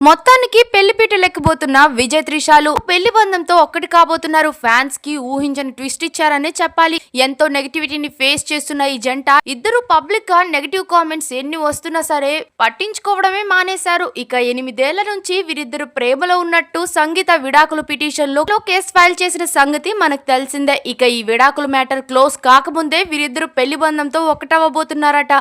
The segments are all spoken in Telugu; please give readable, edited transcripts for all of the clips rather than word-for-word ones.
మొత్తానికి పెళ్లిపీట లెక్కబోతున్న విజయ్ త్రిషాలు పెళ్లి బంధంతో ఒక్కటి కాబోతున్నారు. ఫ్యాన్స్ కి ఊహించని ట్విస్ట్ ఇచ్చారనే చెప్పాలి. ఎంతో నెగటివిటీని ఫేస్ చేస్తున్న ఈ జంట ఇద్దరు పబ్లిక్ గా నెగటివ్ కామెంట్స్ ఎన్ని వస్తున్నా సరే పట్టించుకోవడమే మానేశారు. ఇక 8 ఏళ్ల నుంచి వీరిద్దరు ప్రేమలో ఉన్నట్టు సంగీత విడాకుల పిటిషన్ లో కేసు ఫైల్ చేసిన సంగతి మనకు తెలిసిందే. ఇక ఈ విడాకుల మ్యాటర్ క్లోజ్ కాకముందే వీరిద్దరు పెళ్లి బంధంతో ఒకటవ్వబోతున్నారట.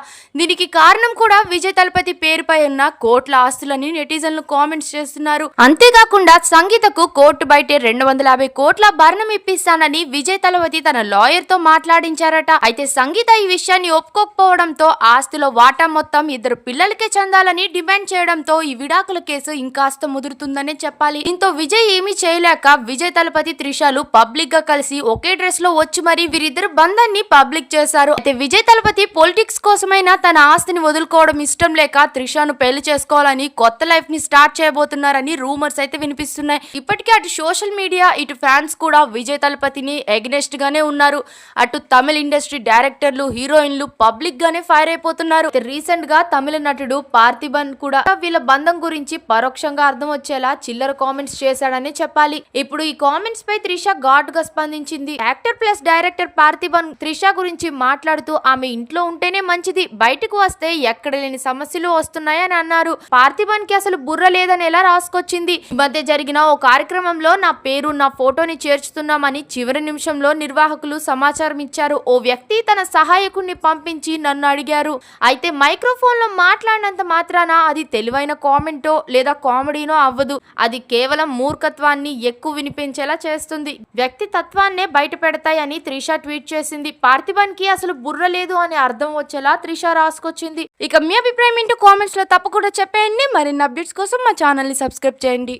దీనికి కారణం కూడా విజయ్ తలపతి పేరుపై ఉన్న కోట్ల ఆస్తులని నెటిజన్లు కామెంట్స్ చేస్తున్నారు. అంతేకాకుండా సంగీతకు కోర్టు బయటే 250 కోట్ల భరణం ఇప్పిస్తానని విజయ్ తలపతి తన లాయర్ తో మాట్లాడించారట. అయితే సంగీత ఈ విషయాన్ని ఒప్పుకోకపోవడంతో ఆస్తిలో వాటా మొత్తం ఇద్దరు పిల్లలకే చెందాలని డిమాండ్ చేయడంతో ఈ విడాకుల కేసు ఇంకాస్త ముదురుతుందనే చెప్పాలి. దీంతో విజయ్ ఏమీ చేయలేక విజయ్ తలపతి త్రిషాలు పబ్లిక్ గా కలిసి ఒకే డ్రెస్ లో వచ్చి మరి వీరిద్దరు బంధాన్ని పబ్లిక్ చేశారు. అయితే విజయ్ తలపతి పొలిటిక్స్ కోసమైనా తన ఆస్తిని వదులుకోవడం ఇష్టం లేక త్రిషాను పెళ్లి చేసుకోవాలని కొత్త లైఫ్ ని స్టార్ట్ చేయబోతున్నారని రూమర్స్ అయితే వినిపిస్తున్నాయి. ఇప్పటికే అటు సోషల్ మీడియా ఇటు ఫ్యాన్స్ కూడా విజయ్ తలపతిని ఎగ్నెస్ట్ గానే ఉన్నారు. అటు తమిళ ఇండస్ట్రీ డైరెక్టర్లు హీరోయిన్లు పబ్లిక్ గానే ఫైర్ అయిపోతున్నారు. రీసెంట్ గా తమిళ నటుడు పార్థిబన్ కూడా వీళ్ళ బంధం గురించి పరోక్షంగా అర్థం వచ్చేలా చిల్లర కామెంట్స్ చేశాడని చెప్పాలి. ఇప్పుడు ఈ కామెంట్స్ పై త్రిష ఘాట్ గా స్పందించింది. Actor plus director Parthiban Trisha గురించి మాట్లాడుతూ ఆమె ఇంట్లో ఉంటేనే మంచిది, బయటకు వస్తే ఎక్కడ లేని సమస్యలు వస్తున్నాయని అన్నారు. పార్థిబన్ కి అసలు బుర్ర లేదని ఎలా రాసుకొచ్చింది. ఈ మధ్య జరిగిన ఓ కార్యక్రమంలో నా పేరు నా ఫోటోని చేర్చుతున్నామని చివరి నిమిషంలో నిర్వాహకులు సమాచారం ఇచ్చారు. ఓ వ్యక్తి తన సహాయకుడిని పంపించి నన్ను అడిగారు. అయితే మైక్రోఫోన్ లో మాట్లాడినంత మాత్రాన అది తెలివైన కామెంటో లేదా కామెడీనో అవ్వదు. అది కేవలం మూర్ఖత్వాన్ని ఎక్కువ వినిపించేలా చేస్తుంది. వ్యక్తి తత్వాన్నే బయట పెడతాయని త్రిష ట్వీట్ చేసింది. పార్థిబన్ కి అసలు బుర్ర లేదు అని అర్థం వచ్చేలా త్రిష రాసుకొచ్చింది. ఇక మీ అభిప్రాయం ఏంటో కామెంట్స్ లో తప్పకుండా చెప్పేయండి. మరిన్ని అప్డేట్స్ కోసం మా ఛానల్ ని సబ్స్క్రైబ్ చేయండి.